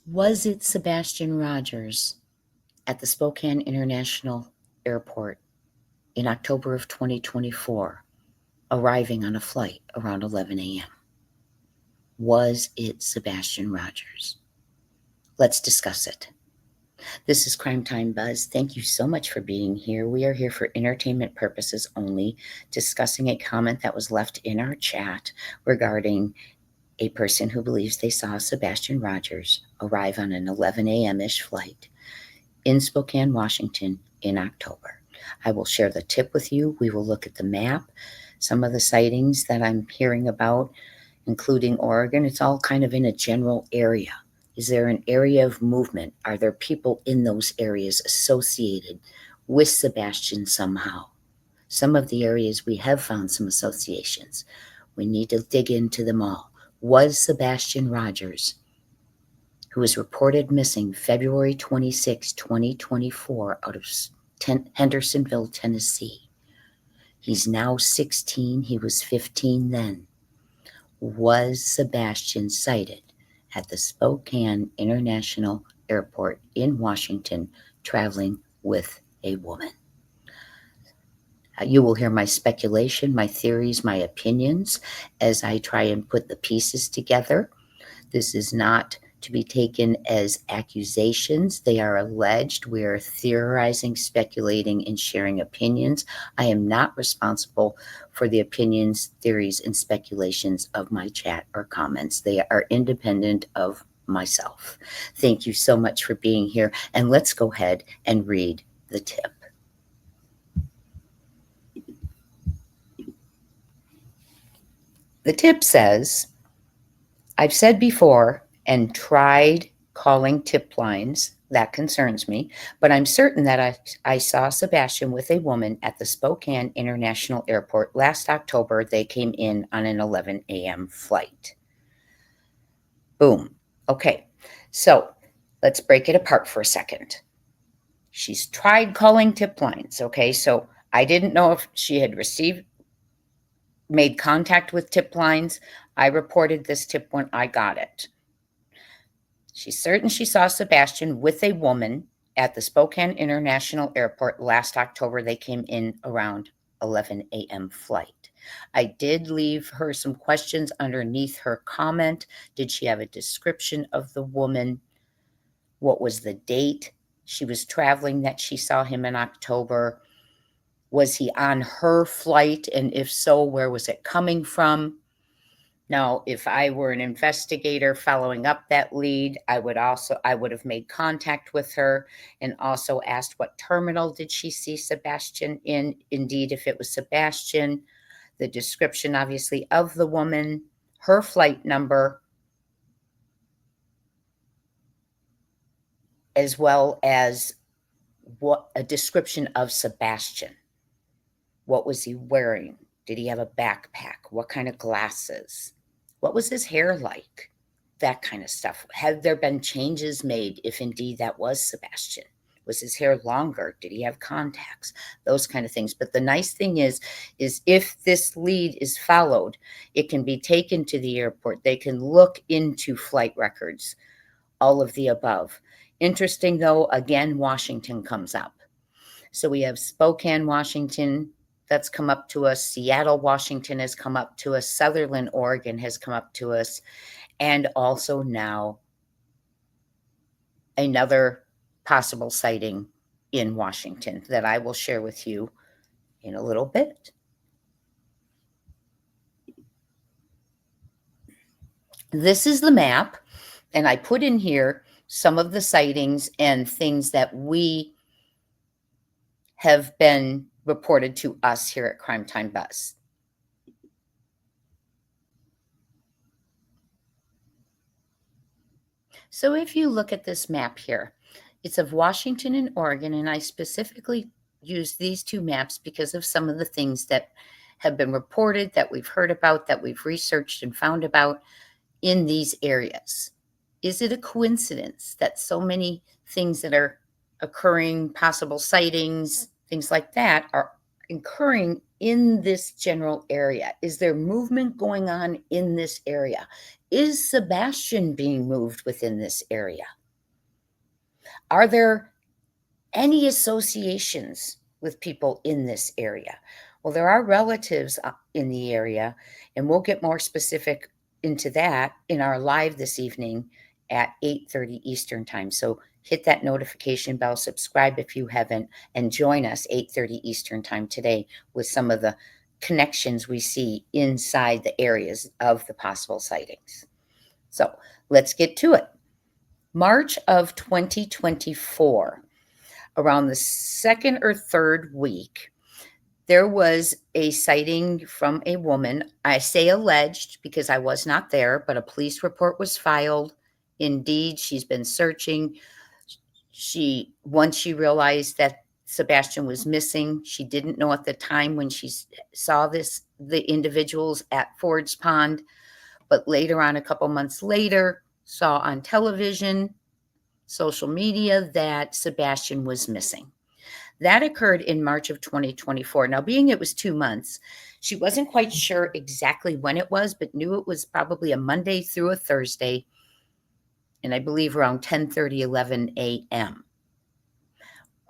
Was it Sebastian Rogers at the Spokane International Airport in October of 2024, arriving on a flight around 11 a.m.? Was it Sebastian Rogers? Let's discuss it. This is Crime Time Buzz. Thank you so much for being here. We are here for entertainment purposes only, discussing a comment that was left in our chat regarding a person who believes they saw Sebastian Rogers arrive on an 11 a.m.-ish flight in Spokane, Washington in October. I will share the tip with you. We will look at the map, some of the sightings that I'm hearing about, including Oregon. It's all kind of in a general area. Is there an area of movement? Are there people in those areas associated with Sebastian somehow? Some of the areas we have found some associations. We need to dig into them all. Was Sebastian Rogers, who was reported missing February 26, 2024, out of Hendersonville, Tennessee. He's now 16. He was 15 then. Was Sebastian sighted at the Spokane International Airport in Washington, traveling with a woman? You will hear my speculation, my theories, my opinions as I try and put the pieces together. This is not to be taken as accusations. They are alleged. We are theorizing, speculating, and sharing opinions. I am not responsible for the opinions, theories, and speculations of my chat or comments. They are independent of myself. Thank you so much for being here. And let's go ahead and read the tip. The tip says, I've said before and tried calling tip lines. That concerns me, but I'm certain that I saw Sebastian with a woman at the Spokane International Airport last October. They came in on an 11 a.m. flight. Boom. Okay, so let's break it apart for a second. She's tried calling tip lines. Okay, so I didn't know if she had made contact with tip lines. I reported this tip when I got it. She's certain she saw Sebastian with a woman at the Spokane International Airport last October. They came in around 11 a.m. flight. I did leave her some questions underneath her comment. Did she have a description of the woman? What was the date she was traveling that she saw him in October? Was he on her flight? And if so, where was it coming from? Now, if I were an investigator following up that lead, I would have made contact with her and also asked what terminal did she see Sebastian in? Indeed, if it was Sebastian, the description, obviously, of the woman, her flight number, as well as what a description of Sebastian. What was he wearing? Did he have a backpack? What kind of glasses? What was his hair like? That kind of stuff. Had there been changes made if indeed that was Sebastian? Was his hair longer? Did he have contacts? Those kind of things. But the nice thing is if this lead is followed, it can be taken to the airport. They can look into flight records, all of the above. Interesting, though, again, Washington comes up. So we have Spokane, Washington, that's come up to us. Seattle, Washington has come up to us. Sutherland, Oregon has come up to us. And also now another possible sighting in Washington that I will share with you in a little bit. This is the map, and I put in here some of the sightings and things that we have been reported to us here at Crime Time Buzz. So if you look at this map here, it's of Washington and Oregon, and I specifically use these two maps because of some of the things that have been reported, that we've heard about, that we've researched and found about in these areas. Is it a coincidence that so many things that are occurring, possible sightings, things like that, are occurring in this general area? Is there movement going on in this area? Is Sebastian being moved within this area? Are there any associations with people in this area? Well, there are relatives in the area, and we'll get more specific into that in our live this evening at 8:30 Eastern time. So hit that notification bell, subscribe if you haven't, and join us 8:30 Eastern time today with some of the connections we see inside the areas of the possible sightings. So let's get to it. March of 2024, around the second or third week, there was a sighting from a woman. I say alleged because I was not there, but a police report was filed. Indeed, she's been searching. Once she realized that Sebastian was missing, she didn't know at the time when she saw the individuals at Ford's Pond, but later on, a couple months later, saw on television, social media, that Sebastian was missing. That occurred in March of 2024. Now, being it was 2 months, she wasn't quite sure exactly when it was, but knew it was probably a Monday through a Thursday, and I believe around 10:30, 11 a.m.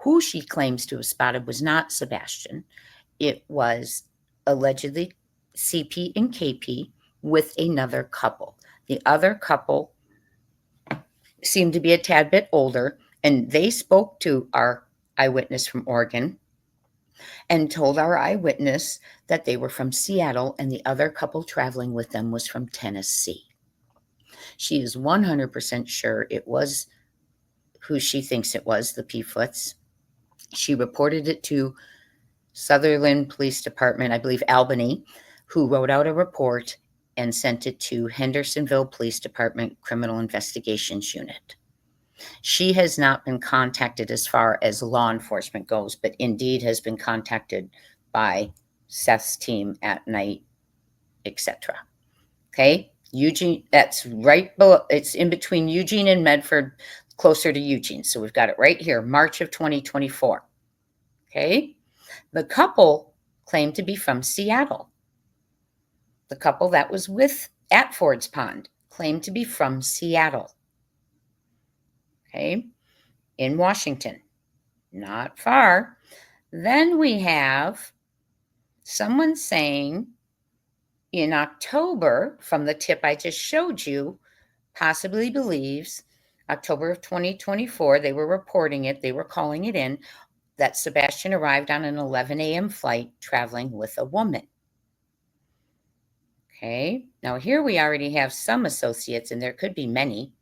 Who she claims to have spotted was not Sebastian. It was allegedly CP and KP with another couple. The other couple seemed to be a tad bit older, and they spoke to our eyewitness from Oregon and told our eyewitness that they were from Seattle and the other couple traveling with them was from Tennessee. She is 100% sure it was who she thinks it was, the P-Foots. She reported it to Sutherland Police Department, I believe Albany, who wrote out a report and sent it to Hendersonville Police Department Criminal Investigations Unit. She has not been contacted as far as law enforcement goes, but indeed has been contacted by Seth's team at night, etc. Okay, Eugene, that's right below, it's in between Eugene and Medford, closer to Eugene. So we've got it right here, March of 2024. Okay, the couple claimed to be from Seattle. The couple that was at Ford's Pond claimed to be from Seattle. Okay, in Washington, not far. Then we have someone saying in October, from the tip I just showed you, possibly believes October of 2024, they were reporting it, they were calling it in, that Sebastian arrived on an 11 a.m. flight traveling with a woman. Okay, now here we already have some associates, and there could be many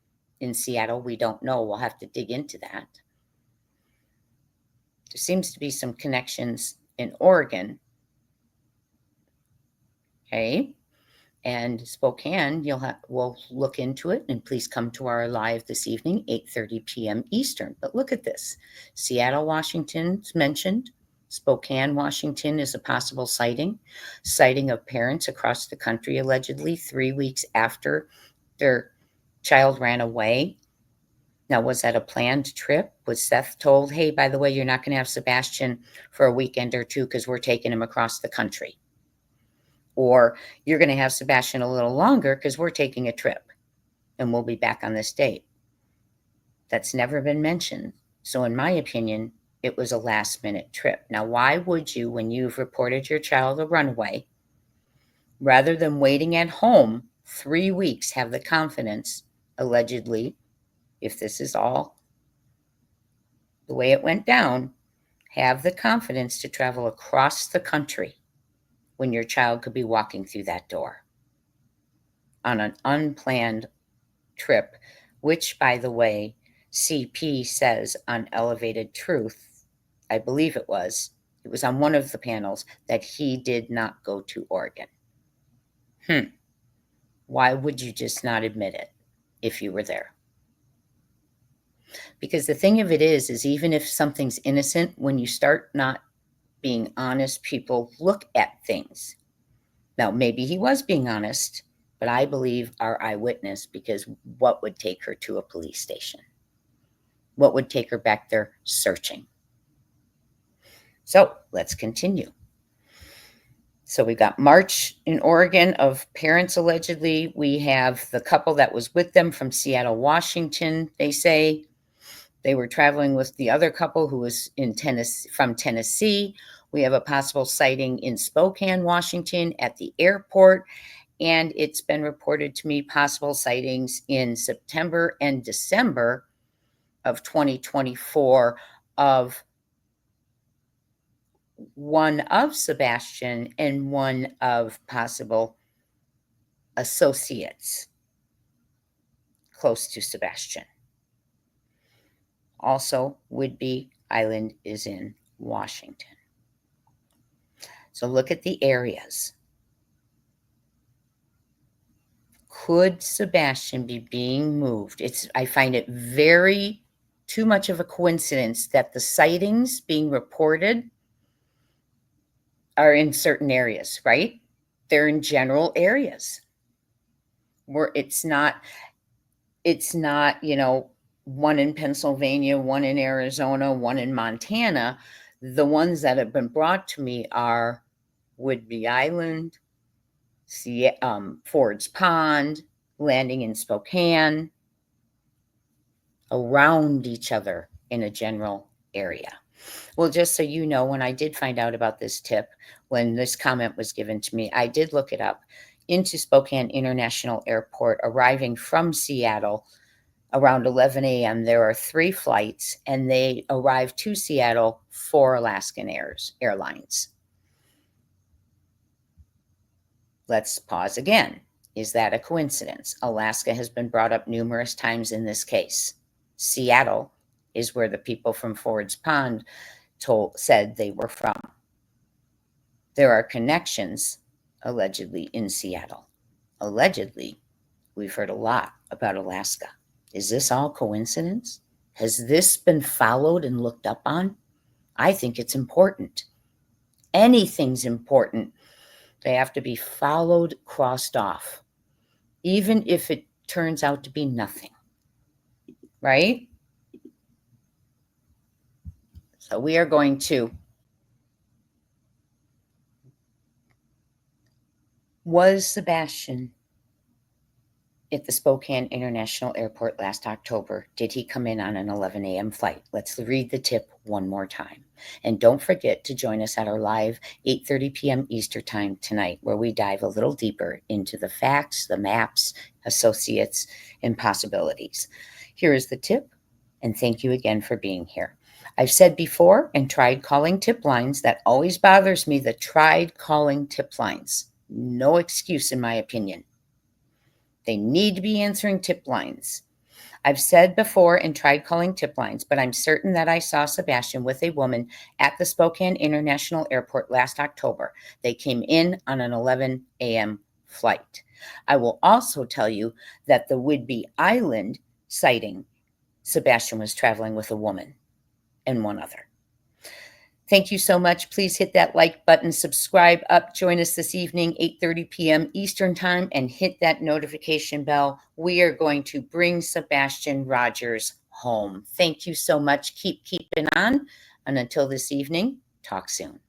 in Seattle. We don't know. We'll have to dig into that. There seems to be some connections in Oregon. Okay, and Spokane, we'll look into it, and please come to our live this evening, 8:30 p.m. Eastern. But look at this. Seattle, Washington's mentioned. Spokane, Washington is a possible sighting of parents across the country, allegedly 3 weeks after their child ran away. Now, was that a planned trip? Was Seth told, hey, by the way, you're not going to have Sebastian for a weekend or two because we're taking him across the country? Or you're going to have Sebastian a little longer because we're taking a trip and we'll be back on this date. That's never been mentioned. So in my opinion, it was a last minute trip. Now, why would you, when you've reported your child a runaway, rather than waiting at home 3 weeks, have the confidence, allegedly, if this is all the way it went down, have the confidence to travel across the country when your child could be walking through that door on an unplanned trip, which, by the way, CP says on Elevated Truth, I believe it was on one of the panels, that he did not go to Oregon. Why would you just not admit it if you were there? Because the thing of it is even if something's innocent, when you start not being honest, people look at things. Now, maybe he was being honest, but I believe our eyewitness, because what would take her to a police station? What would take her back there searching? So let's continue. So we've got March in Oregon of parents allegedly. We have the couple that was with them from Seattle, Washington, they say. They were traveling with the other couple who was in Tennessee, from Tennessee. We have a possible sighting in Spokane, Washington at the airport. And it's been reported to me possible sightings in September and December of 2024 of one of Sebastian and one of possible associates close to Sebastian. Also, Whidbey Island is in Washington. So look at the areas. Could Sebastian be being moved? I find it very too much of a coincidence that the sightings being reported are in certain areas, right? They're in general areas where it's not, one in Pennsylvania, one in Arizona, one in Montana. The ones that have been brought to me are Whidbey Island, Ford's Pond, landing in Spokane, around each other in a general area. Well, just so you know, when I did find out about this tip, when this comment was given to me, I did look it up. Into Spokane International Airport, arriving from Seattle around 11 a.m., there are 3 flights, and they arrive to Seattle for Alaskan Airlines. Let's pause again. Is that a coincidence? Alaska has been brought up numerous times in this case. Seattle is where the people from Ford's Pond said they were from. There are connections, allegedly, in Seattle. Allegedly, we've heard a lot about Alaska. Is this all coincidence? Has this been followed and looked up on? I think it's important. Anything's important. They have to be followed, crossed off, even if it turns out to be nothing, right? So we are going to, was Sebastian at the Spokane International Airport last October? Did he come in on an 11 a.m. flight? Let's read the tip one more time. And don't forget to join us at our live 8:30 p.m. Eastern Time tonight, where we dive a little deeper into the facts, the maps, associates, and possibilities. Here is the tip, and thank you again for being here. I've said before and tried calling tip lines. That always bothers me, the tried calling tip lines. No excuse, in my opinion. They need to be answering tip lines. I've said before and tried calling tip lines, but I'm certain that I saw Sebastian with a woman at the Spokane International Airport last October. They came in on an 11 a.m. flight. I will also tell you that the Whidbey Island sighting, Sebastian was traveling with a woman and one other. Thank you so much. Please hit that like button, subscribe up, join us this evening, 8:30 p.m. Eastern Time, and hit that notification bell. We are going to bring Sebastian Rogers home. Thank you so much. Keep keeping on. And until this evening, talk soon.